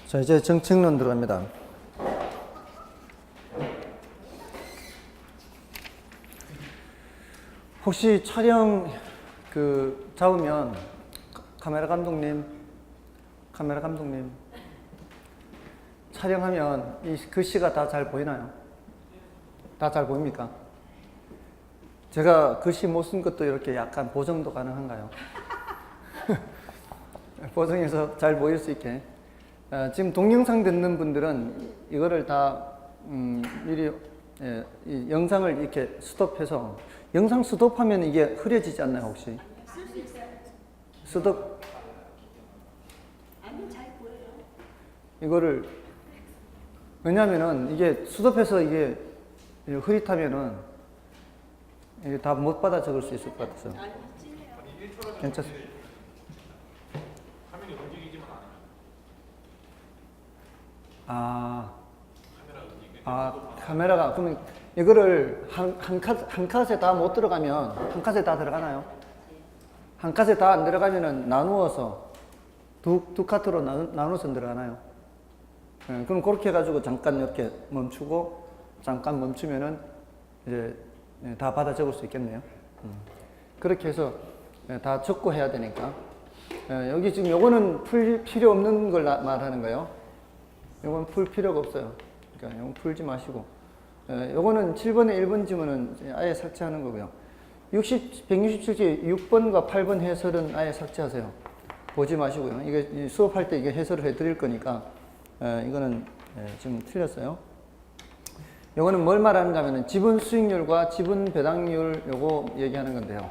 자, 이제 정책론 들어갑니다. 혹시 촬영 잡으면 카메라 감독님 촬영하면 이 글씨가 다 잘 보이나요? 다 잘 보입니까? 제가 글씨 못 쓴 것도 이렇게 약간 보정도 가능한가요? 보정해서 잘 보일 수 있게. 지금 동영상 듣는 분들은 이거를 다 미리 이 영상을 이렇게 스톱해서, 영상 스톱하면 이게 흐려지지 않나요 혹시? 쓸 수 있어요. 스톱. 아니요, 잘 보여요. 이거를 왜냐면은 이게 스톱해서 이게 흐릿하면은 이게 다 못 받아 적을 수 있을 것 같아서. 아니, 찐해요. 괜찮습니다. 화면이 움직이지만 않아요. 카메라가 그러면 이거를 한 컷에 다 못 들어가면 한 컷에 다 들어가나요? 한 컷에 다 안 들어가면은 나누어서 두 카트로 나눠서 들어가나요? 네, 그럼 그렇게 해가지고 잠깐 이렇게 멈추고 잠깐 멈추면은 이제 다 받아 적을 수 있겠네요. 그렇게 해서 다 적고 해야 되니까. 여기 지금 요거는 풀 필요 없는 걸 말하는 거예요. 요건 풀 필요가 없어요. 그러니까 요건 풀지 마시고. 요거는 7번에 1번 지문은 아예 삭제하는 거고요. 167지 6번과 8번 해설은 아예 삭제하세요. 보지 마시고요. 이게 수업할 때 이게 해설을 해 드릴 거니까, 이거는 지금 틀렸어요. 요거는 뭘 말하는가 하면은 지분 수익률과 지분 배당률 요거 얘기하는 건데요.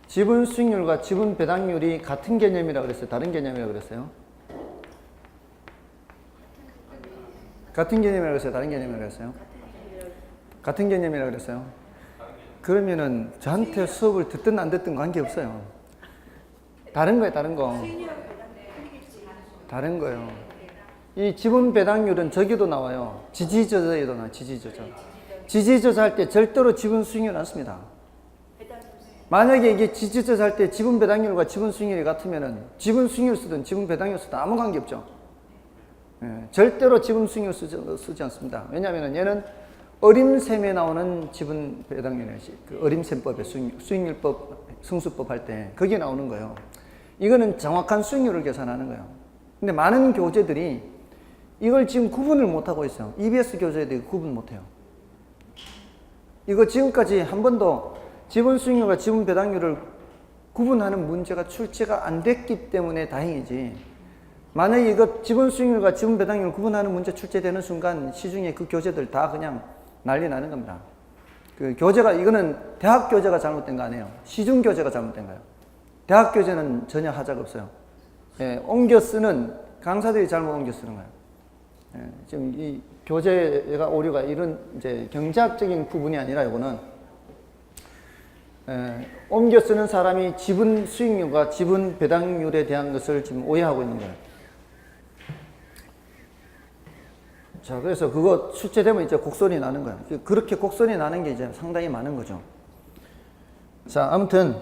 지분 수익률과 지분 배당률이 같은 개념이라고 그랬어요? 다른 개념이라고 그랬어요? 같은 개념이라고 그랬어요? 다른 개념이라고 그랬어요? 같은 개념이라고 그랬어요? 그러면은 저한테 수업을 듣든 안 듣든 관계없어요. 다른 거예요, 다른 거. 다른 거예요. 이 지분 배당률은 저기도 나와요. 지지저저에도 나와요, 지지저저. 지지저저 할 때 절대로 지분 수익률 안 씁니다. 만약에 이게 지지저저 할 때 지분 배당률과 지분 수익률이 같으면은 지분 수익률 쓰든 지분 배당률 쓰든 아무 관계 없죠. 절대로 지분 수익률 쓰지 않습니다. 왜냐하면 얘는 어림셈에 나오는 지분 배당률이에요. 그 어림셈법의 수익률법, 승수법 할 때 거기에 나오는 거예요. 이거는 정확한 수익률을 계산하는 거예요. 근데 많은 교재들이 이걸 지금 구분을 못하고 있어요. EBS 교재들이 구분 못해요. 이거 지금까지 한 번도 지분 수익률과 지분 배당률을 구분하는 문제가 출제가 안 됐기 때문에 다행이지, 만약에 이거 지분 수익률과 지분 배당률을 구분하는 문제 출제되는 순간 시중에 그 교재들 다 그냥 난리 나는 겁니다. 그 교재가, 이거는 대학 교재가 잘못된 거 아니에요. 시중 교재가 잘못된 거예요. 대학 교재는 전혀 하자가 없어요. 옮겨 쓰는 강사들이 잘못 옮겨 쓰는 거예요. 지금 이 교재가 오류가 이런 이제 경제학적인 부분이 아니라 이거는 옮겨 쓰는 사람이 지분 수익률과 지분 배당률에 대한 것을 지금 오해하고 있는 거예요. 자, 그래서 그거 출제되면 이제 곡소리 나는 거예요. 그렇게 곡소리 나는 게 이제 상당히 많은 거죠. 자, 아무튼,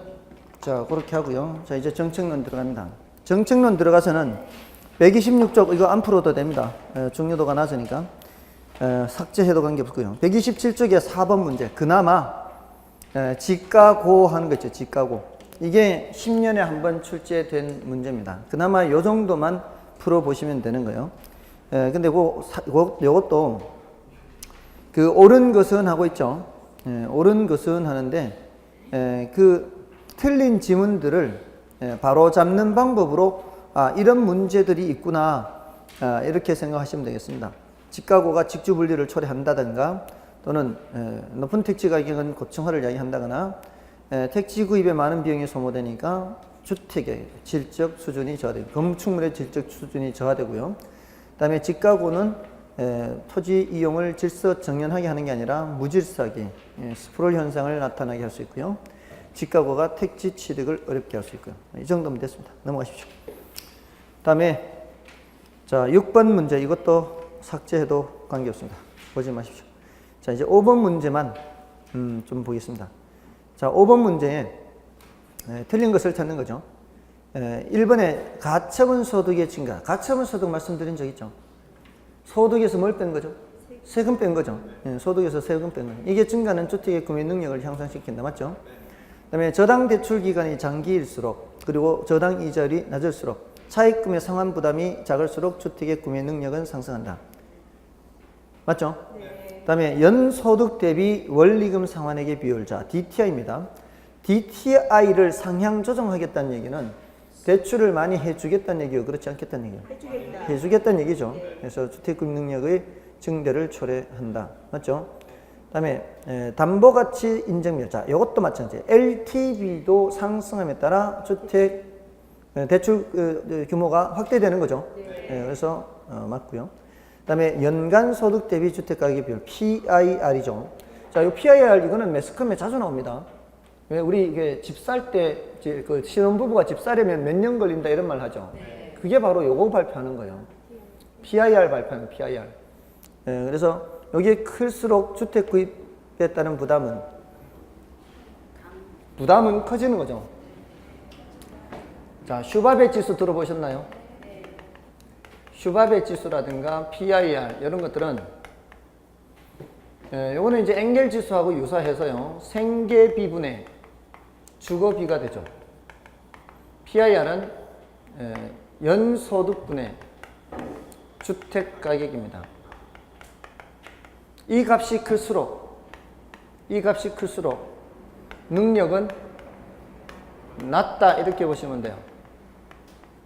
자, 그렇게 하고요. 자, 이제 정책론 들어갑니다. 정책론 들어가서는 126쪽, 이거 안 풀어도 됩니다. 중요도가 낮으니까. 삭제해도 관계없고요. 127쪽에 4번 문제. 그나마, 지가고 하는 거 있죠. 지가고. 이게 10년에 한 번 출제된 문제입니다. 그나마 요 정도만 풀어보시면 되는 거예요. 근데 요것도 그 옳은 것은 하고 있죠. 옳은 것은 하는데, 그 틀린 지문들을 바로 잡는 방법으로 이런 문제들이 있구나, 이렇게 생각하시면 되겠습니다. 지가고가 직주분리를 초래한다든가, 또는 높은 택지 가격은 고층화를 이야기한다거나, 택지 구입에 많은 비용이 소모되니까 주택의 질적 수준이 저하되고, 건축물의 질적 수준이 저하되고요. 그 다음에 지가고는 토지 이용을 질서 정연하게 하는 게 아니라 무질서하게 스프롤 현상을 나타나게 할 수 있고요. 지가고가 택지 취득을 어렵게 할 수 있고요. 이 정도면 됐습니다. 넘어가십시오. 그 다음에 자, 6번 문제, 이것도 삭제해도 관계없습니다. 보지 마십시오. 자, 이제 5번 문제만 좀 보겠습니다. 자, 5번 문제에 틀린 것을 찾는 거죠. 1번에 가처분 소득의 증가. 가처분 소득 말씀드린 적 있죠? 소득에서 뭘 뺀 거죠? 세금 뺀 거죠. 소득에서 세금 뺀 거죠. 이게 증가는 주택의 구매 능력을 향상시킨다. 맞죠? 그 다음에 저당 대출 기간이 장기일수록 그리고 저당 이자율이 낮을수록 차입금의 상환 부담이 작을수록 주택의 구매 능력은 상승한다. 맞죠? 그 다음에 연소득 대비 원리금 상환액의 비율자 DTI입니다. DTI를 상향 조정하겠다는 얘기는 대출을 많이 해주겠다는 얘기요, 그렇지 않겠다는 얘기요? 해주겠다는 얘기죠. 그래서 주택금 능력의 증대를 초래한다. 맞죠? 그 다음에 담보가치 인정밀자, 이것도 마찬가지예요. LTV도 상승함에 따라 주택 대출 규모가 확대되는 거죠. 그래서 맞고요. 그 다음에 연간 소득 대비 주택가격 비율 PIR이죠. 자, 이 PIR 이거는 매스컴에 자주 나옵니다. 왜 우리 이게 집 살 때 그 신혼부부가 집 사려면 몇 년 걸린다 이런 말 하죠. 그게 바로 요거 발표하는 거예요. PIR 발표하는 PIR. 그래서 여기에 클수록 주택 구입에 따른 부담은 커지는 거죠. 자, 슈바베 지수 들어보셨나요? 슈바베 지수라든가 PIR 이런 것들은 요거는 이제 엥겔 지수하고 유사해서요. 생계비분의 주거비가 되죠. PIR은 연소득분의 주택가격입니다. 이 값이 클수록 능력은 낮다 이렇게 보시면 돼요.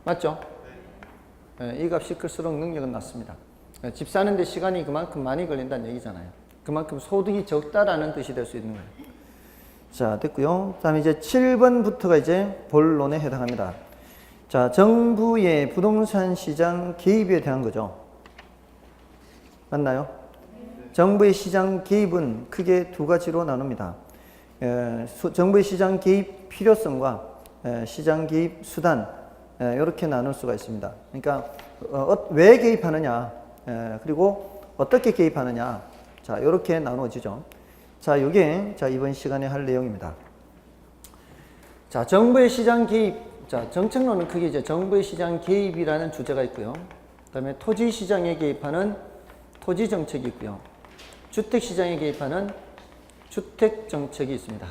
맞죠? 이 값이 클수록 능력은 낮습니다. 집 사는데 시간이 그만큼 많이 걸린다는 얘기잖아요. 그만큼 소득이 적다라는 뜻이 될 수 있는 거예요. 자, 됐고요. 다음에 이제 7번부터가 이제 본론에 해당합니다. 자, 정부의 부동산 시장 개입에 대한 거죠. 맞나요? 정부의 시장 개입은 크게 두 가지로 나눕니다. 정부의 시장 개입 필요성과 시장 개입 수단 이렇게 나눌 수가 있습니다. 그러니까 왜 개입하느냐 그리고 어떻게 개입하느냐 자 이렇게 나누어지죠. 자 이게 자 이번 시간에 할 내용입니다. 자 정부의 시장 개입 자 정책론은 크게 이제 정부의 시장 개입이라는 주제가 있고요. 그다음에 토지 시장에 개입하는 토지 정책이 있고요. 주택 시장에 개입하는 주택 정책이 있습니다.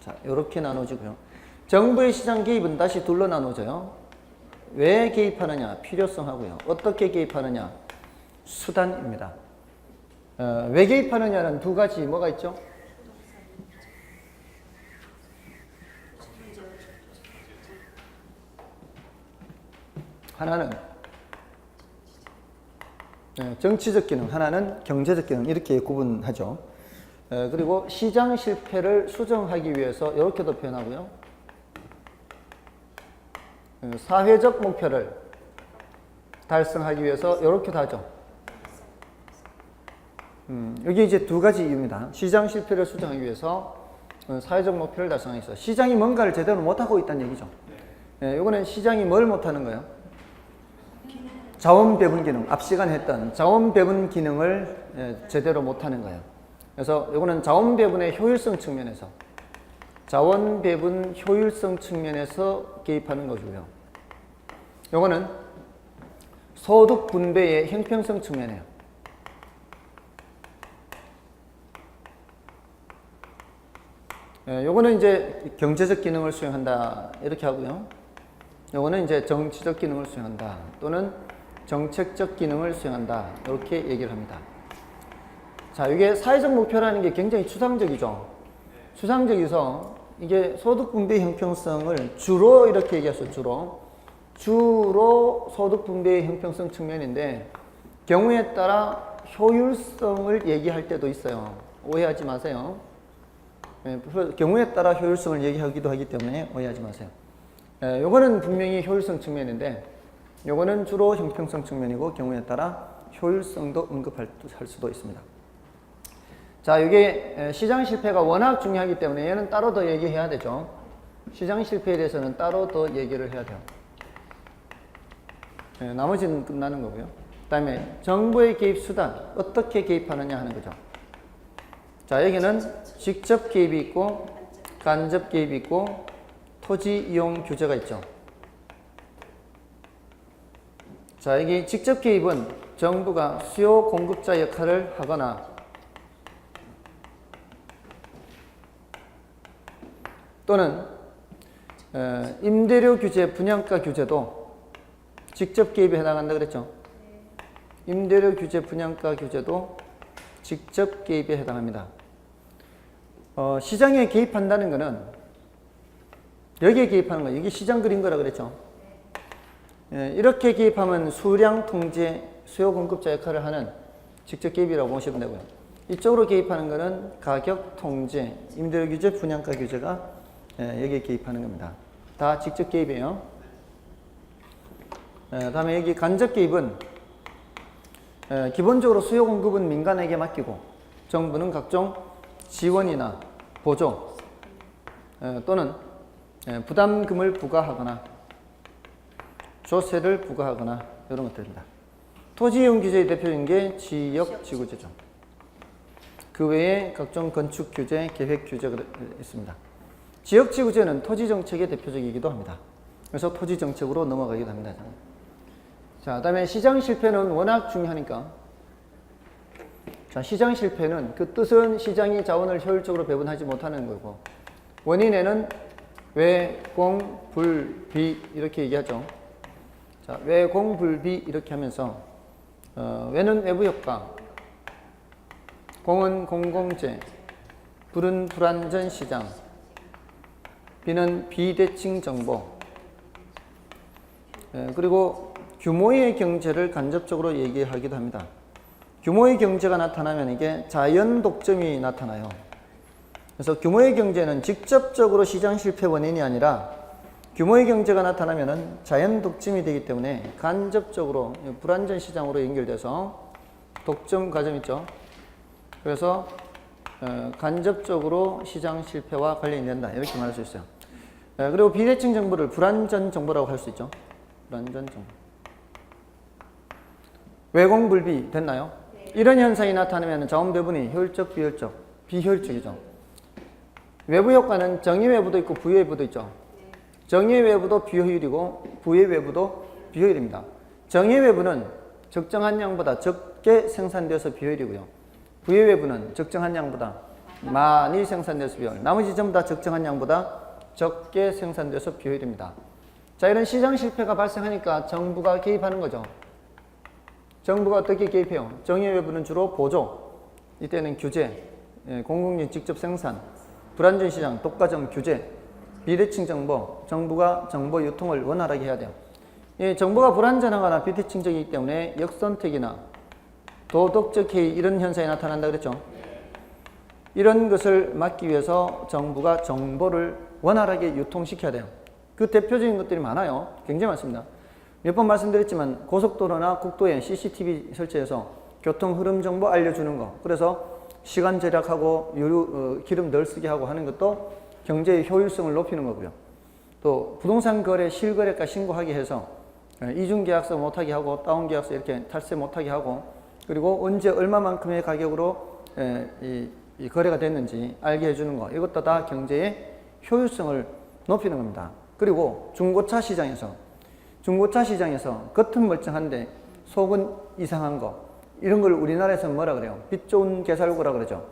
자 이렇게 나눠지고요. 정부의 시장 개입은 다시 둘로 나눠져요. 왜 개입하느냐? 필요성하고요. 어떻게 개입하느냐? 수단입니다. 왜 개입하느냐는 두 가지 뭐가 있죠? 하나는 정치적 기능, 하나는 경제적 기능 이렇게 구분하죠. 그리고 시장 실패를 수정하기 위해서 이렇게도 표현하고요. 사회적 목표를 달성하기 위해서 이렇게도 하죠. 여기 이제 두 가지 이유입니다. 시장 실패를 수정하기 위해서 사회적 목표를 달성하기 위해서 시장이 뭔가를 제대로 못하고 있다는 얘기죠. 이거는 시장이 뭘 못하는 거예요? 자원 배분 기능, 앞 시간에 했던 자원 배분 기능을 제대로 못하는 거예요. 그래서 이거는 자원 배분의 효율성 측면에서 자원 배분 효율성 측면에서 개입하는 것이고요. 이거는 소득 분배의 형평성 측면이에요. 요거는 이제 경제적 기능을 수행한다 이렇게 하고요. 요거는 이제 정치적 기능을 수행한다 또는 정책적 기능을 수행한다 이렇게 얘기를 합니다. 자, 이게 사회적 목표라는 게 굉장히 추상적이죠. 추상적이서 이게 소득 분배 형평성을 주로 이렇게 얘기했어요. 주로 소득 분배의 형평성 측면인데 경우에 따라 효율성을 얘기할 때도 있어요. 오해하지 마세요. 경우에 따라 효율성을 얘기하기도 하기 때문에 오해하지 마세요. 요거는 분명히 효율성 측면인데 요거는 주로 형평성 측면이고 경우에 따라 효율성도 언급할 수도 있습니다. 자, 이게 시장 실패가 워낙 중요하기 때문에 얘는 따로 더 얘기해야 되죠. 시장 실패에 대해서는 따로 더 얘기를 해야 돼요. 나머지는 끝나는 거고요. 그 다음에 정부의 개입 수단, 어떻게 개입하느냐 하는 거죠. 자, 여기는 직접 개입이 있고 간접 개입이 있고 토지 이용 규제가 있죠. 자, 여기 직접 개입은 정부가 수요 공급자 역할을 하거나 또는 임대료 규제, 분양가 규제도 직접 개입에 해당한다 그랬죠? 임대료 규제, 분양가 규제도 직접 개입에 해당합니다. 시장에 개입한다는 것은 여기에 개입하는 거, 여기 시장 그린 거라 그랬죠? 이렇게 개입하면 수량 통제, 수요 공급자 역할을 하는 직접 개입이라고 보시면 되고요. 이쪽으로 개입하는 것은 가격 통제, 임대료 규제, 분양가 규제가 여기에 개입하는 겁니다. 다 직접 개입이에요. 다음에 여기 간접 개입은 기본적으로 수요 공급은 민간에게 맡기고 정부는 각종 지원이나 보조 또는 부담금을 부과하거나 조세를 부과하거나 이런 것들입니다. 토지이용 규제의 대표적인 게 지역지구제죠. 그 외에 각종 건축 규제, 계획 규제가 있습니다. 지역지구제는 토지정책의 대표적이기도 합니다. 그래서 토지정책으로 넘어가기도 합니다. 자, 다음에 시장 실패는 워낙 중요하니까. 자, 시장 실패는 그 뜻은 시장이 자원을 효율적으로 배분하지 못하는 거고, 원인에는 외, 공, 불, 비 이렇게 얘기하죠. 자, 외, 공, 불, 비 이렇게 하면서 외는 외부 효과, 공은 공공재, 불은 불안전 시장, 비는 비대칭 정보, 그리고 규모의 경제를 간접적으로 얘기하기도 합니다. 규모의 경제가 나타나면 이게 자연 독점이 나타나요. 그래서 규모의 경제는 직접적으로 시장 실패 원인이 아니라 규모의 경제가 나타나면 자연 독점이 되기 때문에 간접적으로 불안전 시장으로 연결돼서 독점 과정 있죠. 그래서 간접적으로 시장 실패와 관련이 된다 이렇게 말할 수 있어요. 그리고 비대칭 정보를 불안전 정보라고 할 수 있죠. 불안전 정보. 외공불비 됐나요? 네. 이런 현상이 나타나면 자원 배분이 효율적, 비효율적, 비효율적이죠. 외부 효과는 정의 외부도 있고 부의 외부도 있죠. 네. 정의 외부도 비효율이고 부의 외부도 비효율입니다. 정의 외부는 적정한 양보다 적게 생산되어서 비효율이고요. 부의 외부는 적정한 양보다 많이 생산되어서 비효율. 나머지 전부 다 적정한 양보다 적게 생산돼서 비효율입니다. 자, 이런 시장 실패가 발생하니까 정부가 개입하는 거죠. 정부가 어떻게 개입해요? 정의 외부는 주로 보조, 이때는 규제, 공공진 직접 생산, 불안전 시장, 독과점 규제, 비대칭 정보, 정부가 정보 유통을 원활하게 해야 돼요. 정보가 불안전하거나 비대칭적이기 때문에 역선택이나 도덕적 해이 이런 현상이 나타난다 그랬죠. 이런 것을 막기 위해서 정부가 정보를 원활하게 유통시켜야 돼요. 그 대표적인 것들이 많아요. 굉장히 많습니다. 몇 번 말씀드렸지만 고속도로나 국도에 CCTV 설치해서 교통 흐름 정보 알려주는 거. 그래서 시간 절약하고 기름 덜 쓰게 하고 하는 것도 경제의 효율성을 높이는 거고요. 또 부동산 거래 실거래가 신고하게 해서 이중 계약서 못하게 하고 다운 계약서 이렇게 탈세 못하게 하고 그리고 언제 얼마만큼의 가격으로 이 거래가 됐는지 알게 해주는 거. 이것도 다 경제의 효율성을 높이는 겁니다. 그리고 중고차 시장에서 겉은 멀쩡한데 속은 이상한 거 이런 걸 우리나라에서 뭐라 그래요? 빛 좋은 게살구라 그러죠.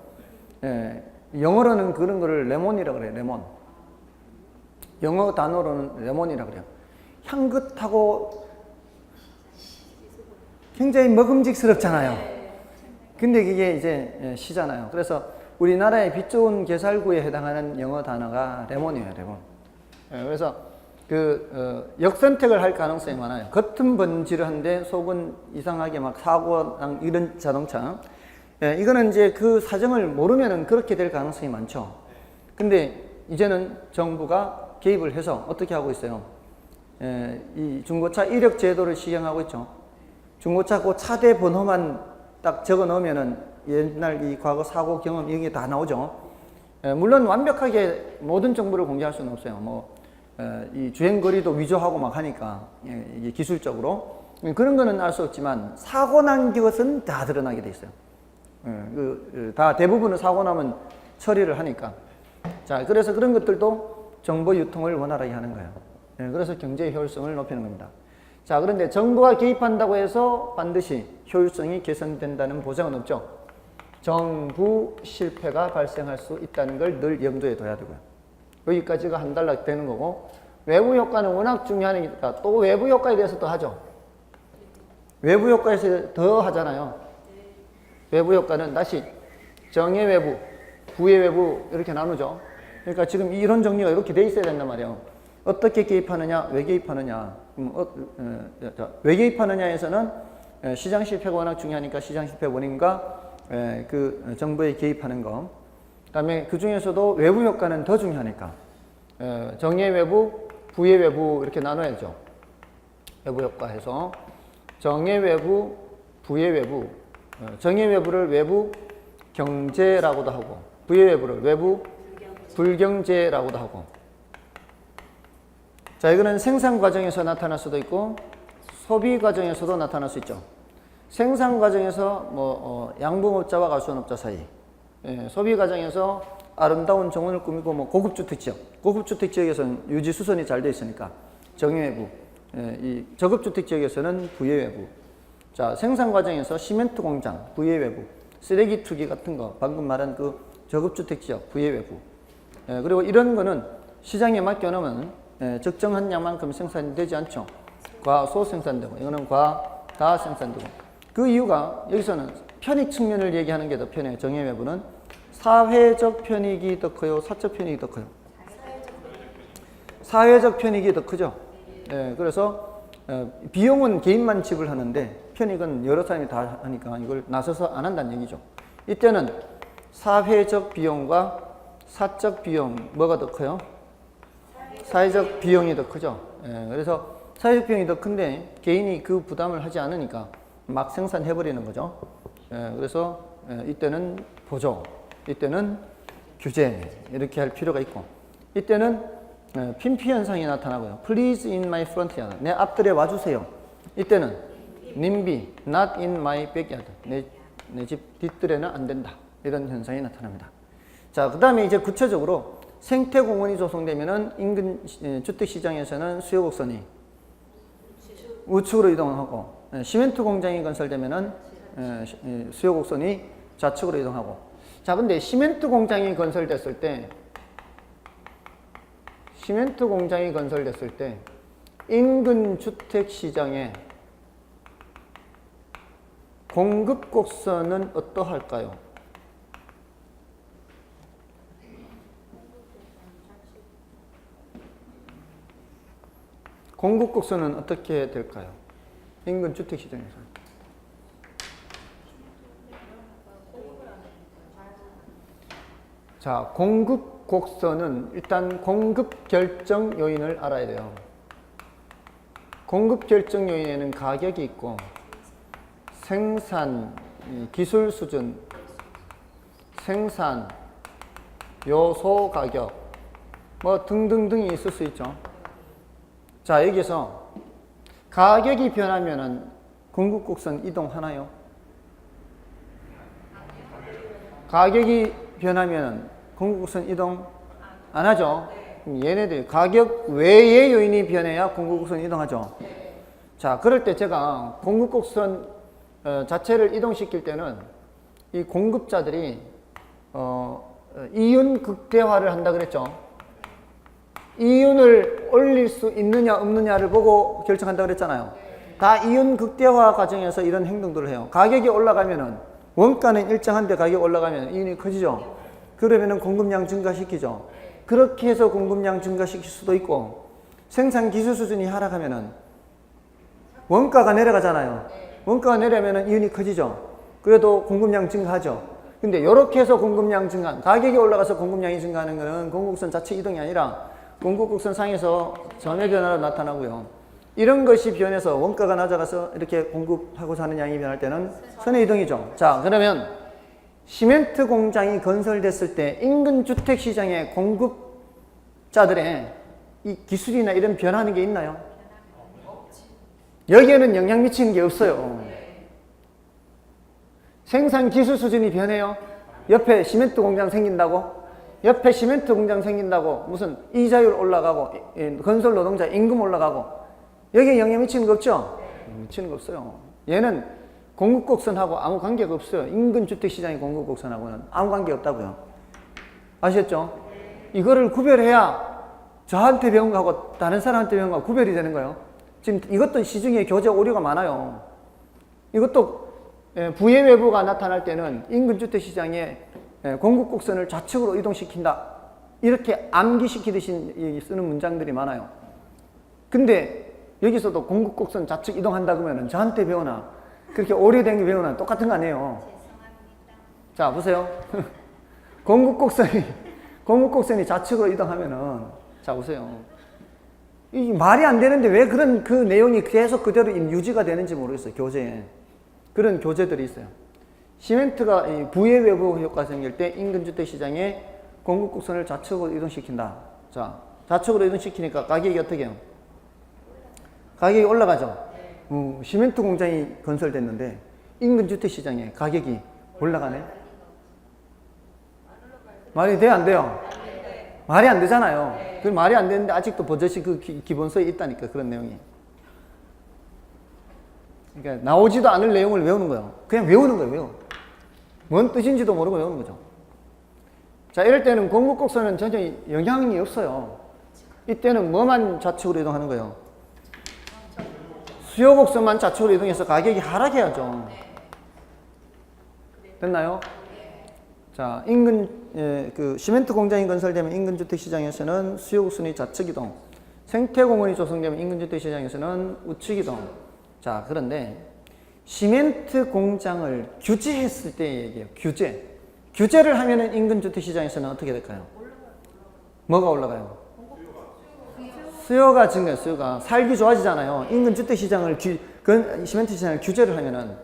영어로는 그런 거를 레몬이라 그래요. 레몬. 영어 단어로는 레몬이라 그래요. 향긋하고 굉장히 먹음직스럽잖아요. 근데 그게 이제 시잖아요. 그래서 우리나라의 빛 좋은 게살구에 해당하는 영어 단어가 레몬이에요. 레몬. 그래서 역선택을 할 가능성이 많아요. 겉은 번지르한데 속은 이상하게 막 사고랑 이런 자동차. 이거는 이제 그 사정을 모르면은 그렇게 될 가능성이 많죠. 근데 이제는 정부가 개입을 해서 어떻게 하고 있어요? 이 중고차 이력 제도를 시행하고 있죠. 중고차 그 차대 번호만 딱 적어 넣으면은 옛날 이 과거 사고 경험 이게 다 나오죠. 물론 완벽하게 모든 정보를 공개할 수는 없어요. 이 주행거리도 위조하고 막 하니까 이게 기술적으로 그런 거는 알 수 없지만 사고 난 것은 다 드러나게 돼 있어요. 다 대부분은 사고 나면 처리를 하니까. 자, 그래서 그런 것들도 정보 유통을 원활하게 하는 거예요. 그래서 경제의 효율성을 높이는 겁니다. 자, 그런데 정부가 개입한다고 해서 반드시 효율성이 개선된다는 보장은 없죠. 정부 실패가 발생할 수 있다는 걸 늘 염두에 둬야 되고요. 여기까지가 한 단락 되는 거고, 외부 효과는 워낙 중요하니까 또 외부 효과에 대해서 또 하죠. 외부 효과에서 더 하잖아요. 외부 효과는 다시 정의 외부, 부의 외부 이렇게 나누죠. 그러니까 지금 이런 정리가 이렇게 돼 있어야 된단 말이에요. 어떻게 개입하느냐, 왜 개입하느냐. 왜 개입하느냐에서는 시장 실패가 워낙 중요하니까 시장 실패 원인과 그 정부에 개입하는 거. 그다음에 그 중에서도 외부 효과는 더 중요하니까 정의 외부, 부의 외부 이렇게 나눠야죠. 외부 효과 해서 정의 외부, 부의 외부. 정의 외부를 외부 경제라고도 하고, 부의 외부를 외부 불경제라고도 하고. 자, 이거는 생산 과정에서 나타날 수도 있고 소비 과정에서도 나타날 수 있죠. 생산 과정에서 양봉업자와 가수원업자 사이, 소비 과정에서 아름다운 정원을 꾸미고 고급 주택 지역, 고급 주택 지역에서는 유지 수선이 잘 돼 있으니까 정의 외부, 이 저급 주택 지역에서는 부의 외부. 자, 생산 과정에서 시멘트 공장, 부의 외부, 쓰레기 투기 같은 거, 방금 말한 그 저급 주택 지역, 부의 외부. 그리고 이런 거는 시장에 맡겨놓으면 적정한 양만큼 생산이 되지 않죠. 과소 생산되고, 이거는 과다 생산되고. 그 이유가 여기서는 편익 측면을 얘기하는 게 더 편해요. 정의 외부는 사회적 편익이 더 커요, 사적 편익이 더 커요. 사회적 편익이 더 크죠. 그래서 비용은 개인만 지불하는데 편익은 여러 사람이 다 하니까 이걸 나서서 안 한다는 얘기죠. 이때는 사회적 비용과 사적 비용 뭐가 더 커요? 사회적 비용이 더 크죠. 그래서 사회적 비용이 더 큰데 개인이 그 부담을 하지 않으니까 막 생산해버리는 거죠. 그래서 이때는 보조, 이때는 규제 이렇게 할 필요가 있고, 이때는 핀피 현상이 나타나고요. Please in my front yard. 내 앞뜰에 와주세요. 이때는 NIMBY, not in my backyard. 내 집 뒷뜰에는 안 된다. 이런 현상이 나타납니다. 자, 그 다음에 이제 구체적으로 생태공원이 조성되면은 인근 주택시장에서는 수요곡선이 우측으로 이동하고, 시멘트 공장이 건설되면은 수요곡선이 좌측으로 이동하고. 자, 근데 시멘트 공장이 건설됐을 때 인근 주택시장에 공급 곡선은 어떠할까요? 공급 곡선은 어떻게 될까요? 인근 주택시장에서. 자, 공급 곡선은 일단 공급 결정 요인을 알아야 돼요. 공급 결정 요인에는 가격이 있고 생산 기술 수준, 생산 요소 가격 등등등이 있을 수 있죠. 자, 여기서 가격이 변하면은 공급 곡선 이동하나요? 가격이 변하면은 공급 곡선 이동 안 하죠. 얘네들 가격 외의 요인이 변해야 공급 곡선 이동하죠. 자, 그럴 때 제가 공급 곡선 자체를 이동시킬 때는 이 공급자들이 이윤 극대화를 한다 그랬죠. 이윤을 올릴 수 있느냐 없느냐를 보고 결정한다 그랬잖아요. 다 이윤 극대화 과정에서 이런 행동들을 해요. 가격이 올라가면은 원가는 일정한데 가격이 올라가면 이윤이 커지죠. 그러면은 공급량 증가시키죠. 그렇게 해서 공급량 증가시킬 수도 있고, 생산 기술 수준이 하락하면은 원가가 내려가잖아요. 원가가 내려면은 이윤이 커지죠. 그래도 공급량 증가하죠. 근데 이렇게 해서 공급량 증가, 가격이 올라가서 공급량이 증가하는 것은 공급선 자체 이동이 아니라 공급곡선 상에서 전해 변화로 나타나고요. 이런 것이 변해서 원가가 낮아가서 이렇게 공급하고자 하는 양이 변할 때는 선의 이동이죠. 자, 그러면 시멘트 공장이 건설됐을 때 인근 주택시장의 공급자들의 이 기술이나 이런 변하는 게 있나요? 여기에는 영향 미치는 게 없어요. 생산 기술 수준이 변해요. 옆에 시멘트 공장 생긴다고? 옆에 시멘트 공장 생긴다고 무슨 이자율 올라가고 건설 노동자 임금 올라가고 여기에 영향 미치는 거 없죠? 미치는 거 없어요. 얘는 공급곡선하고 아무 관계가 없어요. 인근 주택시장의 공급곡선하고는 아무 관계 없다고요. 아시겠죠? 이거를 구별해야 저한테 배운 거하고 다른 사람한테 배운 거하고 구별이 되는 거예요. 지금 이것도 시중에 교재 오류가 많아요. 이것도 부의 외부가 나타날 때는 인근 주택시장에 공급곡선을 좌측으로 이동시킨다. 이렇게 암기시키듯이 쓰는 문장들이 많아요. 근데 여기서도 공급곡선 좌측 이동한다 그러면 저한테 배우나 그렇게 오래된 게 배우나 똑같은 거 아니에요. 자 보세요. 공급곡선이 좌측으로 이동하면은 자 보세요. 이 말이 안 되는데 왜 그런 그 내용이 계속 그대로 유지가 되는지 모르겠어요. 교재에 그런 교재들이 있어요. 시멘트가 부의 외부 효과 생길 때 인근 주택 시장에 공급곡선을 좌측으로 이동시킨다. 자 좌측으로 이동시키니까 가격이 어떻게 해요? 가격이 올라가죠. 시멘트 공장이 건설됐는데 인근 주택 시장에 가격이 올라가네. 말이 돼요, 안 돼요? 말이 안 되잖아요. 그 말이 안 되는데 아직도 버젓이 그 기본서에 있다니까 그런 내용이. 그러니까 나오지도 않을 내용을 외우는 거예요. 그냥 외우는 거예요, 외워. 뭔 뜻인지도 모르고 외우는 거죠. 자, 이럴 때는 공급곡선은 전혀 영향이 없어요. 이때는 뭐만 좌측으로 이동하는 거예요? 수요곡선만 좌측으로 이동해서 가격이 하락해야죠. 됐나요? 자, 그 시멘트 공장이 건설되면 인근 주택 시장에서는 수요곡선이 좌측 이동, 생태공원이 조성되면 인근 주택 시장에서는 우측 이동. 자, 그런데 시멘트 공장을 규제했을 때 얘기해요. 규제를 하면은 인근 주택 시장에서는 어떻게 될까요? 뭐가 올라가요? 수요가 증가해요. 수요가 살기 좋아지잖아요. 인근 주택 시장을 시멘트 시장을 규제를 하면은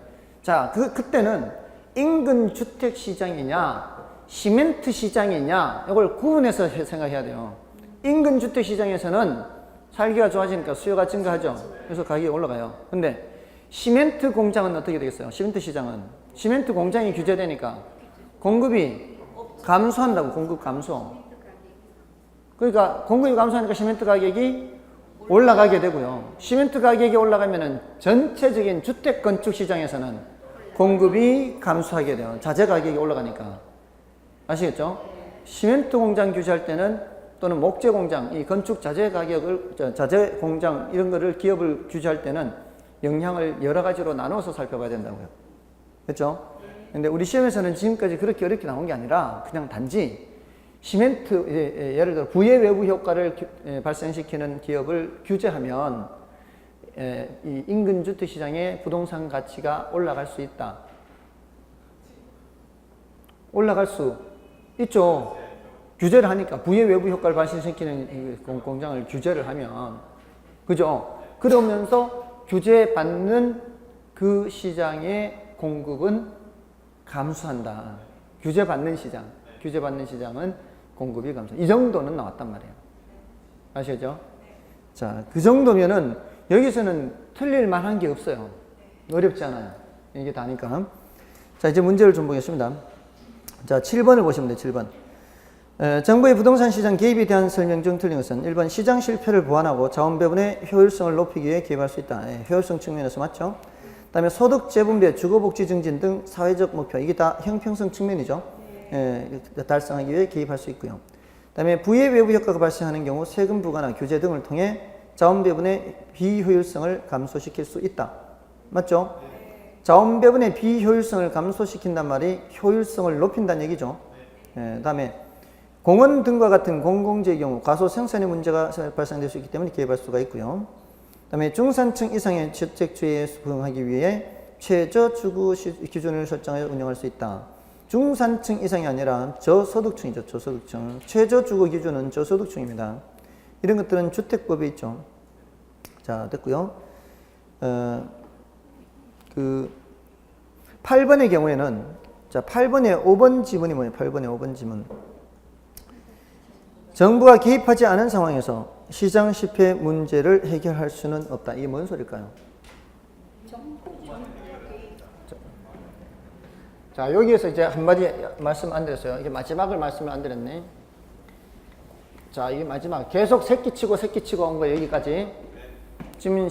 자, 그때는 인근 주택 시장이냐 시멘트 시장이냐 이걸 구분해서 생각해야 돼요. 인근 주택 시장에서는 살기가 좋아지니까 수요가 증가하죠. 그래서 가격이 올라가요. 근데 시멘트 공장은 어떻게 되겠어요? 시멘트 시장은 시멘트 공장이 규제되니까 공급이 감소한다고. 공급 감소. 그러니까 공급이 감소하니까 시멘트 가격이 올라가게 되고요. 시멘트 가격이 올라가면은 전체적인 주택 건축 시장에서는 공급이 감소하게 돼요. 자재 가격이 올라가니까. 아시겠죠? 시멘트 공장 규제할 때는 또는 목재 공장, 이 건축 자재 가격을, 자재 공장 이런 거를 기업을 규제할 때는 영향을 여러 가지로 나눠서 살펴봐야 된다고요. 그렇죠? 근데 우리 시험에서는 지금까지 그렇게 어렵게 나온 게 아니라 그냥 단지 시멘트, 예를 들어 부의 외부 효과를 발생시키는 기업을 규제하면 이 인근 주택 시장의 부동산 가치가 올라갈 수 있다. 올라갈 수 있죠. 규제를 하니까 부의 외부 효과를 발생시키는 공장을 규제를 하면 그죠? 그러면서 규제받는 그 시장의 공급은 감소한다. 규제받는 시장은 공급이 감소. 이 정도는 나왔단 말이에요. 아시죠? 자, 그 정도면은 여기서는 틀릴 만한 게 없어요. 어렵지 않아요. 이게 다니까. 자, 이제 문제를 좀 보겠습니다. 자, 7번을 보시면 돼요. 7번. 정부의 부동산 시장 개입에 대한 설명 중 틀린 것은 1번 시장 실패를 보완하고 자원 배분의 효율성을 높이기 위해 개입할 수 있다. 효율성 측면에서 맞죠? 그 다음에 소득 재분배, 주거복지 증진 등 사회적 목표, 이게 다 형평성 측면이죠. 달성하기 위해 개입할 수 있고요. 그 다음에 부의 외부 효과가 발생하는 경우 세금 부과나 규제 등을 통해 자원 배분의 비효율성을 감소시킬 수 있다. 맞죠? 자원 배분의 비효율성을 감소시킨단 말이 효율성을 높인다는 얘기죠. 그 다음에 공원 등과 같은 공공재의 경우 과소 생산의 문제가 발생될 수 있기 때문에 개입할 수가 있고요. 그 다음에 중산층 이상의 주택주에 부응하기 위해 최저 주거 기준을 설정하여 운영할 수 있다. 중산층 이상이 아니라 저소득층이죠. 저소득층. 최저 주거 기준은 저소득층입니다. 이런 것들은 주택법에 있죠. 자, 됐고요. 그 8번의 경우에는 자, 8번의 5번 지문이 뭐예요? 8번의 5번 지문. 정부가 개입하지 않은 상황에서 시장 실패 문제를 해결할 수는 없다. 이게 뭔 소리일까요? 자, 여기에서 이제 한마디 말씀 안 드렸어요. 이게 마지막을 말씀을 안 드렸네. 자, 이게 마지막. 계속 새끼치고 온 거 여기까지. 지금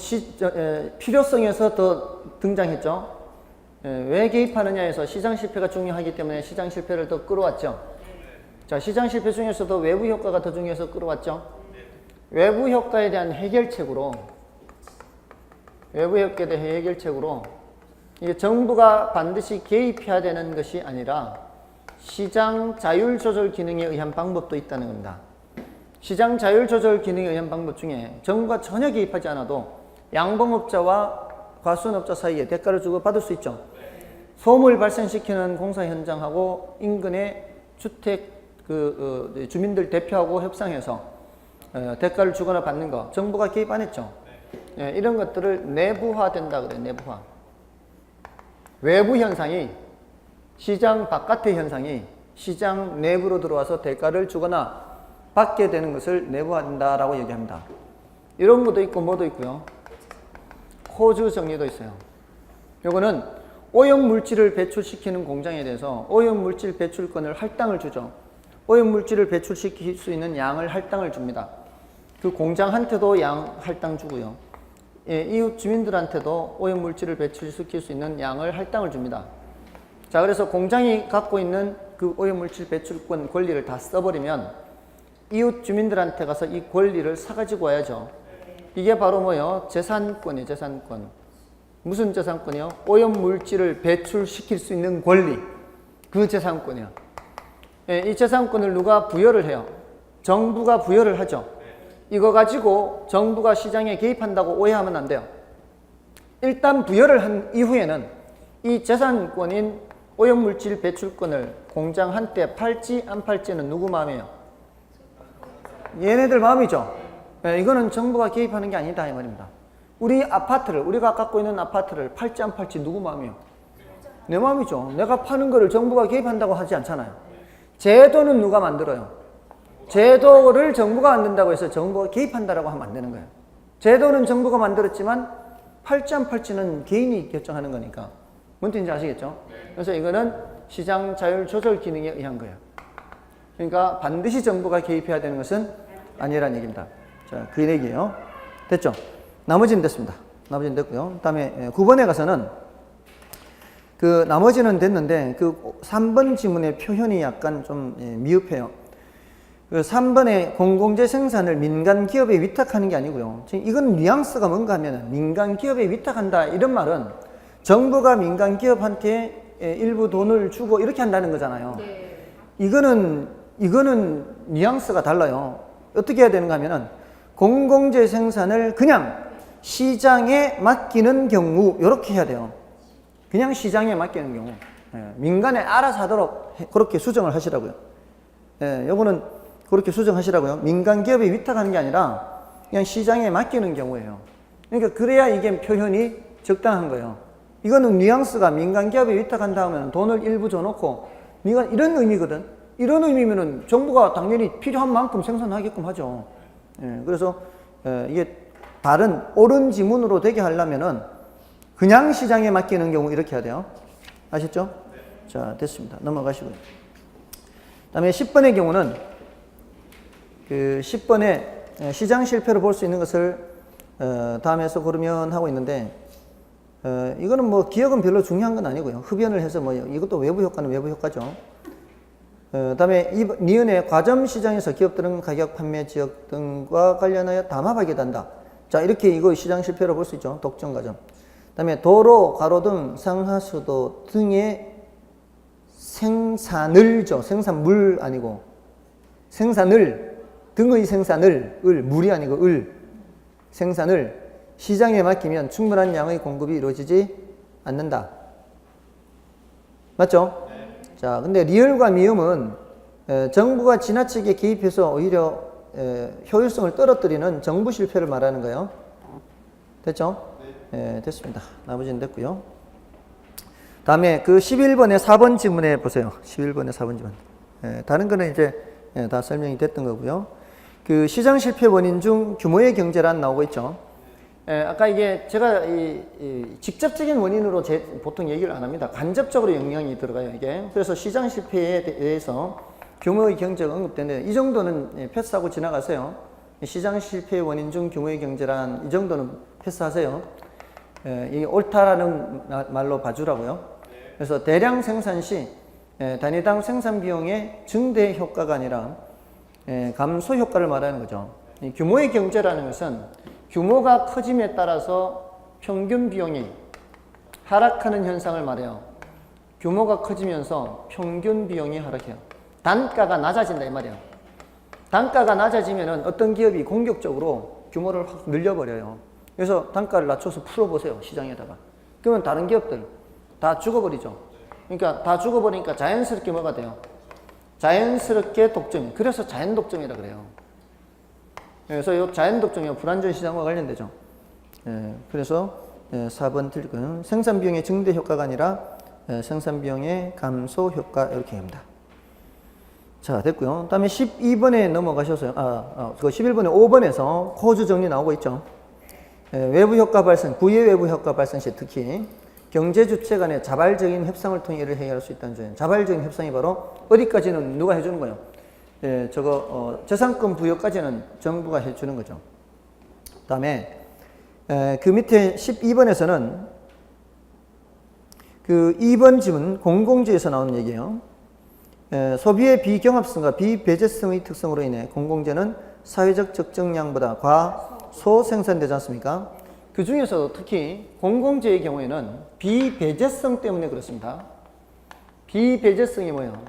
필요성에서 더 등장했죠. 왜 개입하느냐에서 시장 실패가 중요하기 때문에 시장 실패를 더 끌어왔죠. 자, 시장 실패 중에서도 외부 효과가 더 중요해서 끌어왔죠. 외부 효과에 대한 해결책으로 이게 정부가 반드시 개입해야 되는 것이 아니라 시장 자율 조절 기능에 의한 방법도 있다는 겁니다. 시장 자율 조절 기능에 의한 방법 중에 정부가 전혀 개입하지 않아도 양봉업자와 과수원업자 사이에 대가를 주고 받을 수 있죠. 소음을 발생시키는 공사 현장하고 인근의 주택 주민들 대표하고 협상해서 대가를 주거나 받는 거 정부가 개입 안 했죠. 이런 것들을 내부화된다 그래요. 내부화. 외부 현상이 시장 바깥의 현상이 시장 내부로 들어와서 대가를 주거나 받게 되는 것을 내부화한다라고 얘기합니다. 이런 것도 있고 뭐도 있고요. 호주 정리도 있어요. 요거는 오염물질을 배출시키는 공장에 대해서 오염물질 배출권을 할당을 주죠. 오염물질을 배출시킬 수 있는 양을 할당을 줍니다. 그 공장한테도 양 할당 주고요. 이웃 주민들한테도 오염물질을 배출시킬 수 있는 양을 할당을 줍니다. 자, 그래서 공장이 갖고 있는 그 오염물질 배출권 권리를 다 써버리면 이웃 주민들한테 가서 이 권리를 사가지고 와야죠. 이게 바로 뭐요? 재산권이에요. 재산권. 무슨 재산권이요? 오염물질을 배출시킬 수 있는 권리. 그 재산권이요. 이 재산권을 누가 부여를 해요? 정부가 부여를 하죠. 이거 가지고 정부가 시장에 개입한다고 오해하면 안 돼요. 일단 부여를 한 이후에는 이 재산권인 오염물질 배출권을 공장한테 팔지 안 팔지는 누구 마음이에요? 얘네들 마음이죠. 이거는 정부가 개입하는 게 아니다 이 말입니다. 우리가 갖고 있는 아파트를 팔지 안 팔지 누구 마음이에요? 내 마음이죠. 내가 파는 거를 정부가 개입한다고 하지 않잖아요. 제도는 누가 만들어요? 제도를 정부가 만든다고 해서 정부가 개입한다라고 하면 안 되는 거예요. 제도는 정부가 만들었지만 팔지 안 팔지는 개인이 결정하는 거니까. 뭔 뜻인지 아시겠죠? 그래서 이거는 시장 자율 조절 기능에 의한 거예요. 그러니까 반드시 정부가 개입해야 되는 것은 아니라는 얘기입니다. 자, 그 얘기예요. 됐죠? 나머지는 됐습니다. 나머지는 됐고요. 다음에 9번에 가서는 그 나머지는 됐는데 그 3번 지문의 표현이 약간 좀 미흡해요. 그 3번에 공공재 생산을 민간 기업에 위탁하는 게 아니고요. 지금 이건 뉘앙스가 뭔가 하면 민간 기업에 위탁한다 이런 말은 정부가 민간 기업한테 일부 돈을 주고 이렇게 한다는 거잖아요. 이거는 뉘앙스가 달라요. 어떻게 해야 되는가 하면은 공공재 생산을 그냥 시장에 맡기는 경우 이렇게 해야 돼요. 그냥 시장에 맡기는 경우. 민간에 알아서 하도록 그렇게 수정을 하시라고요. 요거는 그렇게 수정하시라고요. 민간 기업에 위탁하는 게 아니라 그냥 시장에 맡기는 경우예요. 그러니까 그래야 이게 표현이 적당한 거예요. 이거는 뉘앙스가 민간 기업에 위탁한다 하면 돈을 일부 줘놓고 이런 의미거든. 이런 의미면은 정부가 당연히 필요한 만큼 생산하게끔 하죠. 그래서 이게 다른 옳은 지문으로 되게 하려면은 그냥 시장에 맡기는 경우 이렇게 해야 돼요. 아셨죠? 자, 됐습니다. 넘어가시고요. 다음에 10번의 경우는 그 10번에 시장 실패로 볼 수 있는 것을 다음에서 고르면 하고 있는데 이거는 뭐 기억은 별로 중요한 건 아니고요. 흡연을 해서 뭐 이것도 외부 효과는 외부 효과죠. 다음에 니은의 과점 시장에서 기업들은 가격 판매 지역 등과 관련하여 담합하게 된다. 자, 이렇게 이거 시장 실패로 볼 수 있죠. 독점 과점. 다음에 도로, 가로등, 상하수도 등의 생산을죠. 생산물 아니고 생산을 등의 생산을 물이 아니고 생산을 시장에 맡기면 충분한 양의 공급이 이루어지지 않는다. 맞죠? 자, 근데 리을과 미음은 정부가 지나치게 개입해서 오히려 효율성을 떨어뜨리는 정부 실패를 말하는 거예요. 됐죠? 됐습니다. 나머지는 됐고요. 다음에 그 11번에 4번 지문에 보세요. 11번에 4번 지문. 다른 거는 이제 다 설명이 됐던 거고요. 그 시장 실패 원인 중 규모의 경제란 나오고 있죠. 아까 이게 제가 이 직접적인 원인으로 보통 얘기를 안 합니다. 간접적으로 영향이 들어가요, 이게. 그래서 시장 실패에 대해서 규모의 경제가 언급되는데 이 정도는 패스하고 지나가세요. 시장 실패의 원인 중 규모의 경제란 이 정도는 패스하세요. 이 옳다라는 말로 봐주라고요. 그래서 대량 생산 시 단위당 생산 비용의 증대 효과가 아니라 감소 효과를 말하는 거죠. 이 규모의 경제라는 것은 규모가 커짐에 따라서 평균 비용이 하락하는 현상을 말해요. 규모가 커지면서 평균 비용이 하락해요. 단가가 낮아진다 이 말이에요. 단가가 낮아지면 어떤 기업이 공격적으로 규모를 확 늘려버려요. 그래서 단가를 낮춰서 풀어보세요. 시장에다가. 그러면 다른 기업들 다 죽어버리죠. 그러니까 다 죽어버리니까 자연스럽게 뭐가 돼요? 자연스럽게 독점이. 그래서 자연 독점이라 그래요. 그래서 이 자연 독점이 불안전 시장과 관련되죠. 그래서 4번 틀리고요. 생산 비용의 증대 효과가 아니라 생산 비용의 감소 효과 이렇게 합니다. 자, 됐고요. 다음에 12번에 넘어가셔서요. 그 11번에 5번에서 코드 정리 나오고 있죠. 외부 효과 발생, 부의 외부 효과 발생 시 특히 경제 주체 간의 자발적인 협상을 통해 이를 해결할 수 있다는 점이에요. 자발적인 협상이 바로 어디까지는 누가 해주는 거예요? 재산권 부여까지는 정부가 해주는 거죠. 그 다음에 그 밑에 12번에서는 그 2번 지문 공공재에서 나오는 얘기예요. 소비의 비경합성과 비배제성의 특성으로 인해 공공재는 사회적 적정량보다 과소 생산되지 않습니까? 그 중에서도 특히 공공재의 경우에는 비배제성 때문에 그렇습니다. 비배제성이 뭐예요?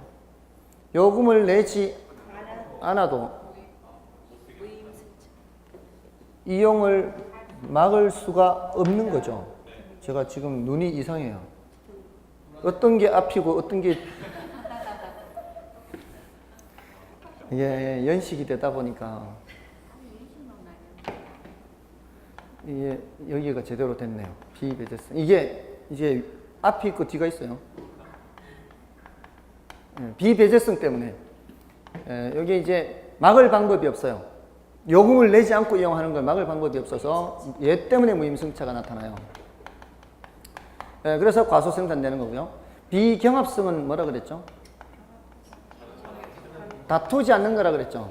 요금을 내지 않아도 이용을 막을 수가 없는 거죠. 제가 지금 눈이 이상해요. 어떤 게 앞이고 어떤 게 이게 연식이 되다 보니까 이게 여기가 제대로 됐네요. 비배제성. 이게 이제 앞이 있고 뒤가 있어요. 비배제성 때문에 여기 이제 막을 방법이 없어요. 요금을 내지 않고 이용하는 걸 막을 방법이 없어서 얘 때문에 무임승차가 나타나요. 그래서 과소 생산되는 거고요. 비경합성은 뭐라 그랬죠? 다투지 않는 거라 그랬죠.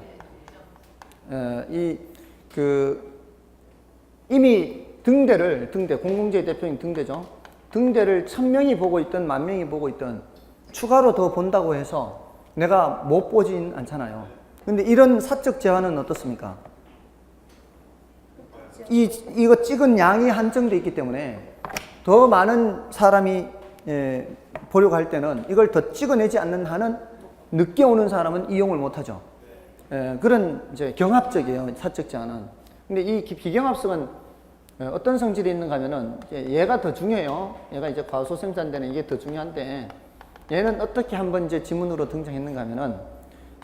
이미 등대, 공공재의 대표인 등대죠. 등대를 1000명이 보고 있든 10,000명이 보고 있든 추가로 더 본다고 해서 내가 못 보진 않잖아요. 근데 이런 사적 제한은 어떻습니까? 이거 찍은 양이 한정되어 있기 때문에 더 많은 사람이 보려고 할 때는 이걸 더 찍어내지 않는 한은 늦게 오는 사람은 이용을 못 하죠. 그런 이제 경합적이에요. 사적 제한은. 근데 이 비경합성은 어떤 성질이 있는가 하면은 얘가 더 중요해요. 얘가 이제 과소 생산되는 이게 더 중요한데 얘는 어떻게 한번 이제 지문으로 등장했는가 하면은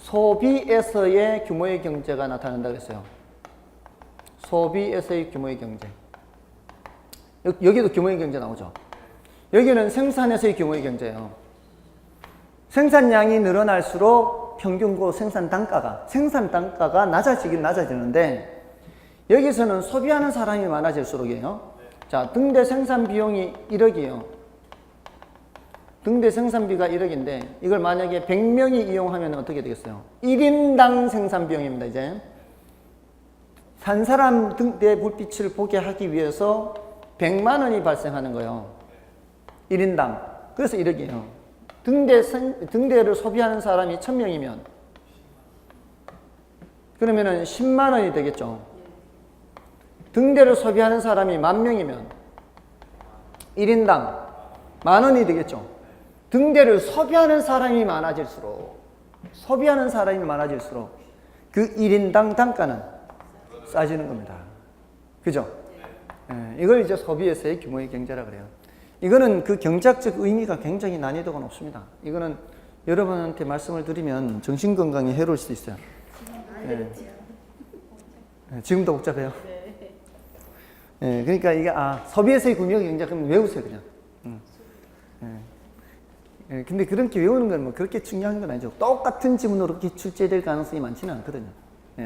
소비에서의 규모의 경제가 나타난다 그랬어요. 소비에서의 규모의 경제. 여기도 규모의 경제 나오죠. 여기는 생산에서의 규모의 경제예요. 생산량이 늘어날수록 평균 생산 단가가 낮아지긴 낮아지는데 여기서는 소비하는 사람이 많아질수록이에요. 자, 등대 생산 비용이 1억이에요. 등대 생산비가 1억인데 이걸 만약에 100명이 이용하면 어떻게 되겠어요? 1인당 생산 비용입니다. 이제 한 사람 등대 불빛을 보게 하기 위해서 100만 원이 발생하는 거예요. 1인당. 그래서 1억이에요. 등대를 소비하는 사람이 1000명이면 그러면은 10만 원이 되겠죠. 등대를 소비하는 사람이 10,000명이면 1인당 10,000원이 되겠죠. 등대를 소비하는 사람이 많아질수록 그 1인당 단가는 싸지는 겁니다. 그죠? 이걸 이제 소비에서의 규모의 경제라 그래요. 이거는 그 경제학적 의미가 굉장히 난이도가 높습니다. 이거는 여러분한테 말씀을 드리면 정신건강에 해로울 수도 있어요. 지금도 복잡해요. 그러니까 이게 소비에서의 규모의 경제 그럼 외우세요 그냥. 근데 그렇게 외우는 건 뭐 그렇게 중요한 건 아니죠. 똑같은 지문으로 그렇게 출제될 가능성이 많지는 않거든요.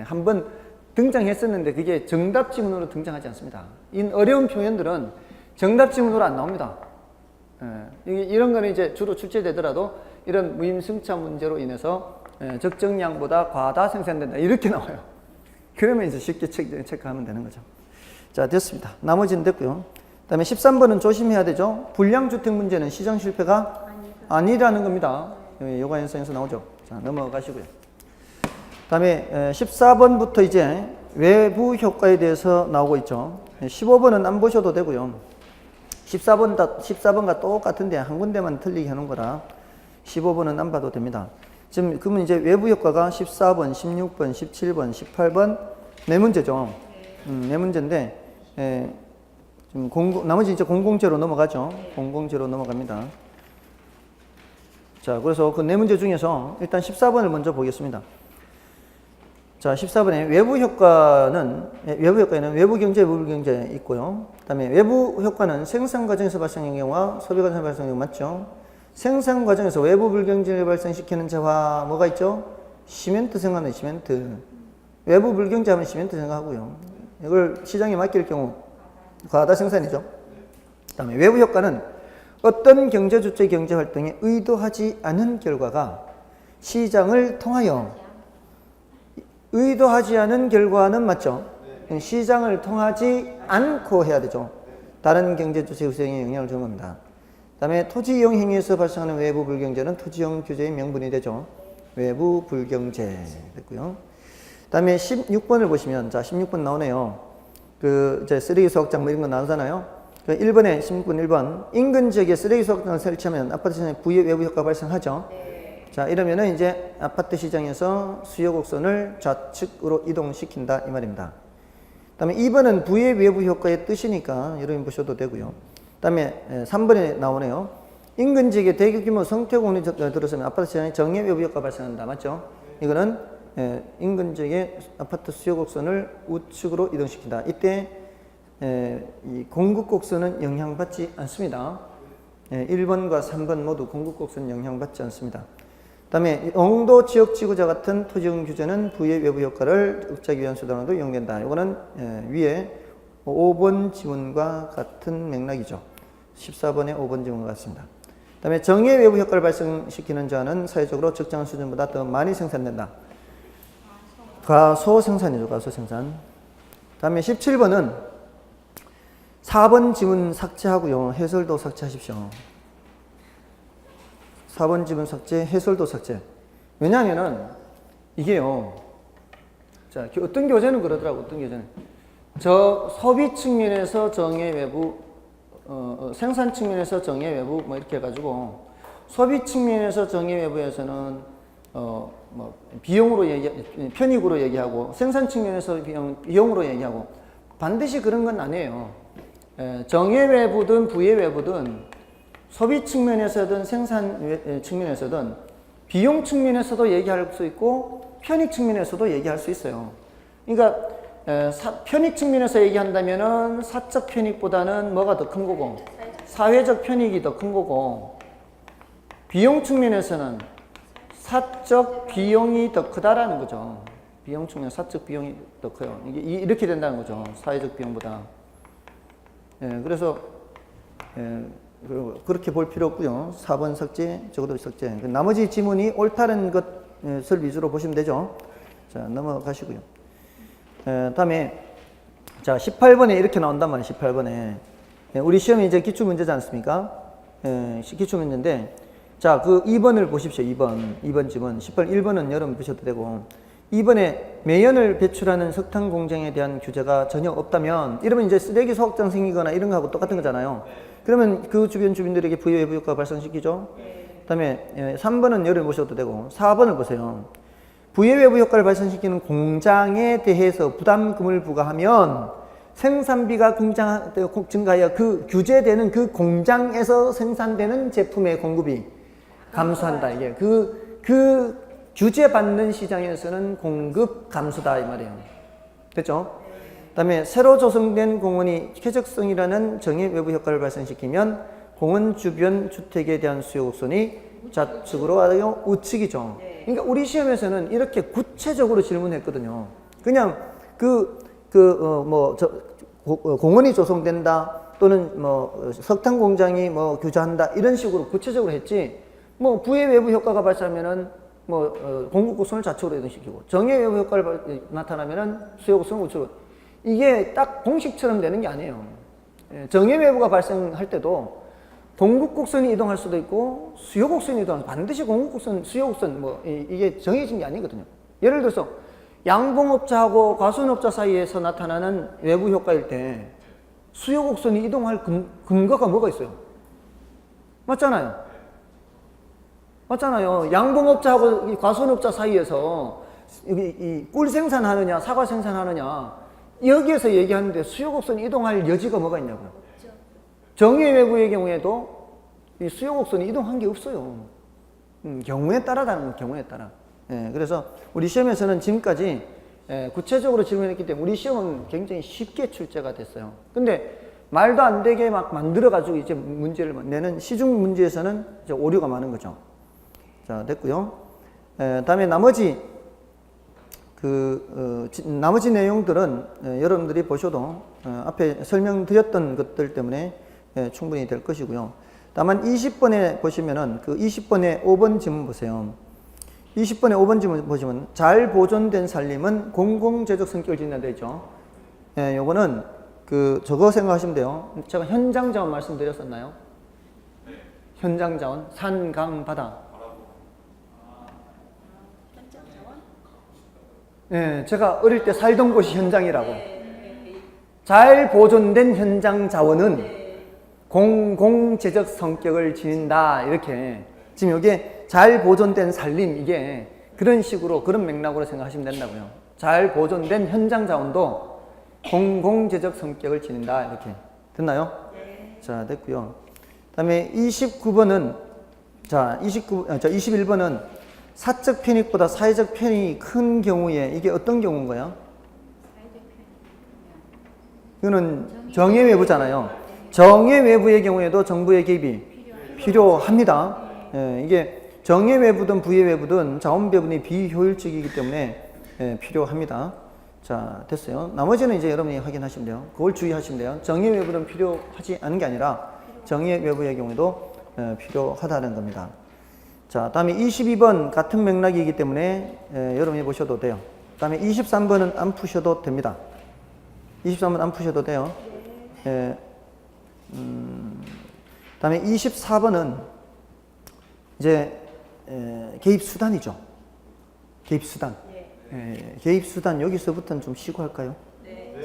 한번 등장했었는데 그게 정답 지문으로 등장하지 않습니다. 이 어려운 표현들은 정답 지문으로 안 나옵니다. 이런 거는 이제 주로 출제되더라도 이런 무임승차 문제로 인해서 적정량보다 과다 생산된다 이렇게 나와요. 그러면 이제 쉽게 체크하면 되는 거죠. 자, 됐습니다. 나머지는 됐고요. 그 다음에 13번은 조심해야 되죠. 불량주택 문제는 시장 실패가 아니라는 겁니다. 요가 현상에서 나오죠. 자, 넘어가시고요. 그 다음에 14번부터 이제 외부 효과에 대해서 나오고 있죠. 15번은 안 보셔도 되고요. 14번과 똑같은데 한 군데만 틀리게 하는 거라 15번은 안 봐도 됩니다. 지금 그러면 이제 외부 효과가 14번, 16번, 17번, 18번 네 문제죠. 네 문제인데 지금 나머지 이제 공공제로 넘어가죠. 공공제로 넘어갑니다. 자, 그래서 그 네 문제 중에서 일단 14번을 먼저 보겠습니다. 자, 14번에 외부 효과에는 외부 경제, 외부 경제 있고요. 그 다음에 외부 효과는 생산 과정에서 발생하는 경우와 소비 과정에서 발생하는 경우 맞죠? 생산 과정에서 외부 불경제를 발생시키는 재화 뭐가 있죠? 시멘트 생각하는 시멘트. 외부 불경제 하면 시멘트 생각하고요. 이걸 시장에 맡길 경우 과다 생산이죠. 그 다음에 외부 효과는 어떤 경제 주체 경제 활동에 의도하지 않은 결과가 시장을 통하여 의도하지 않은 결과는 맞죠? 시장을 통하지 않고 해야 되죠. 다른 경제 주체 구성에 영향을 주는 겁니다. 그 다음에 토지 이용 행위에서 발생하는 외부 불경제는 토지 이용 규제의 명분이 되죠. 외부 불경제 됐고요. 그 다음에 16번을 보시면, 자, 16번 나오네요. 이제 쓰레기 수확장 뭐 이런 거 나오잖아요. 1번에 16번 1번. 인근 지역에 쓰레기 수확장을 설치하면 아파트 시장에 부의 외부 효과가 발생하죠. 자, 이러면은 이제 아파트 시장에서 수요 곡선을 좌측으로 이동시킨다 이 말입니다. 그 다음에 2번은 부의 외부 효과의 뜻이니까 여러분 보셔도 되고요. 그 다음에 3번에 나오네요. 인근 지역에 대규모 성태공원이 들어서면 아파트 시장에 정예 외부 효과가 발생한다. 맞죠? 이거는 인근 지역의 아파트 수요 곡선을 우측으로 이동시킨다. 이때 이 공급 곡선은 영향받지 않습니다. 1번과 3번 모두 공급 곡선 영향받지 않습니다. 그 다음에 영도 지역 지구자 같은 토지용 규제는 부의 외부 효과를 흡착하기 위한 수단으로도 이용된다. 이거는 위에 5번 지문과 같은 맥락이죠. 14번의 5번 지문과 같습니다. 그 다음에 정예 외부 효과를 발생시키는 자는 사회적으로 적정한 수준보다 더 많이 생산된다. 과소생산이죠. 과소생산. 그 다음에 17번은 4번 지문 삭제하고요. 해설도 삭제하십시오. 4번 지문 삭제, 해설도 삭제. 왜냐하면은 이게요. 자, 어떤 교재는 그러더라고. 어떤 교재는 소비 측면에서 정예 외부, 생산 측면에서 정예 외부 뭐 이렇게 해가지고 소비 측면에서 정예 외부에서는 뭐 비용으로 편익으로 얘기하고 생산 측면에서 비용으로 얘기하고 반드시 그런 건 아니에요. 정예 외부든 부의 외부든 소비 측면에서든 생산 측면에서든 비용 측면에서도 얘기할 수 있고 편익 측면에서도 얘기할 수 있어요. 그러니까 편익 측면에서 얘기한다면은 사적 편익보다는 뭐가 더 큰 거고 사회적 편익이 더 큰 거고 비용 측면에서는 사적 비용이 더 크다라는 거죠. 비용 측면 사적 비용이 더 커요. 이게 이렇게 된다는 거죠. 사회적 비용보다. 그래서 그렇게 볼 필요 없고요. 4번 삭제, 적어도 삭제. 나머지 지문이 옳다는 것을 위주로 보시면 되죠. 자, 넘어가시고요. 다음에 자 18번에 이렇게 나온단 말이에요. 18번에 우리 시험이 이제 기출 문제지 않습니까? 기출 문제인데 자, 그 2번을 보십시오. 2번 지문. 18, 1번은 여러분 보셔도 되고 2번에 매연을 배출하는 석탄 공장에 대한 규제가 전혀 없다면 이러면 이제 쓰레기 소각장 생기거나 이런 거하고 똑같은 거잖아요. 그러면 그 주변 주민들에게 부의 외부 효과 발생시키죠. 그 다음에 3번은 여러분 보셔도 되고 4번을 보세요. 부의 외부 효과를 발생시키는 공장에 대해서 부담금을 부과하면 생산비가 증가하여 그 규제되는 그 공장에서 생산되는 제품의 공급이 감소한다. 이게 그 규제받는 시장에서는 공급 감소다 이 말이에요. 됐죠? 그 다음에 새로 조성된 공원이 쾌적성이라는 정의 외부 효과를 발생시키면 공원 주변 주택에 대한 수요 곡선이 좌측으로 하여 우측이죠. 그러니까 우리 시험에서는 이렇게 구체적으로 질문했거든요. 그냥 공원이 조성된다 또는 뭐 석탄 공장이 뭐 규제한다 이런 식으로 구체적으로 했지. 뭐 부의 외부 효과가 발생하면은 공급 곡선을 좌측으로 이동시키고 정의 외부 효과를 나타나면은 수요 곡선을 우측으로 이게 딱 공식처럼 되는 게 아니에요. 정예외부가 발생할 때도 동국곡선이 이동할 수도 있고 수요곡선이 이동할 반드시 공국곡선, 수요곡선 뭐 이게 정해진 게 아니거든요. 예를 들어서 양봉업자하고 과수원업자 사이에서 나타나는 외부 효과일 때 수요곡선이 이동할 근거가 뭐가 있어요? 맞잖아요. 맞잖아요. 양봉업자하고 이 과수원업자 사이에서 이 꿀 생산하느냐 사과 생산하느냐 여기에서 얘기하는데 수요곡선이 이동할 여지가 뭐가 있냐고요. 정예외부의 경우에도 이 수요곡선이 이동한 게 없어요. 경우에 따라다는 거 경우에 따라. 그래서 우리 시험에서는 지금까지 구체적으로 질문했기 때문에 우리 시험은 굉장히 쉽게 출제가 됐어요. 근데 말도 안 되게 막 만들어가지고 이제 문제를 내는 시중 문제에서는 이제 오류가 많은 거죠. 자, 됐고요. 다음에 나머지 나머지 내용들은 여러분들이 보셔도 앞에 설명드렸던 것들 때문에 충분히 될 것이고요. 다만 20번에 보시면은 그 20번에 5번 지문 보세요. 20번에 5번 지문 보시면 잘 보존된 살림은 공공재적 성격을 지닌다 되어 있죠. 요거는 저거 생각하시면 돼요. 제가 현장자원 말씀드렸었나요? 네. 현장자원, 산, 강, 바다. 네, 제가 어릴 때 살던 곳이 현장이라고. 잘 보존된 현장 자원은 공공재적 성격을 지닌다. 이렇게. 지금 이게 잘 보존된 살림, 이게 그런 식으로, 그런 맥락으로 생각하시면 된다고요. 잘 보존된 현장 자원도 공공재적 성격을 지닌다. 이렇게. 됐나요? 네. 자, 됐고요. 그 다음에 29번은, 21번은 사적 편익보다 사회적 편익이 큰 경우에 이게 어떤 경우인가요? 이거는 정예외부잖아요. 정예외부의 경우에도 정부의 개입이 필요합니다. 이게 정예외부든 부예외부든 자원배분이 비효율적이기 때문에 필요합니다. 자, 됐어요. 나머지는 이제 여러분이 확인하시면 돼요. 그걸 주의하시면 돼요. 정예외부는 필요하지 않은 게 아니라 정예외부의 경우에도 필요하다는 겁니다. 자, 다음에 22번 같은 맥락이기 때문에 여러분이 보셔도 돼요. 다음에 23번은 안 푸셔도 됩니다. 23번 안 푸셔도 돼요. 다음에 24번은 이제 개입수단이죠. 개입수단. 개입수단 여기서부터는 좀 쉬고 할까요? 네.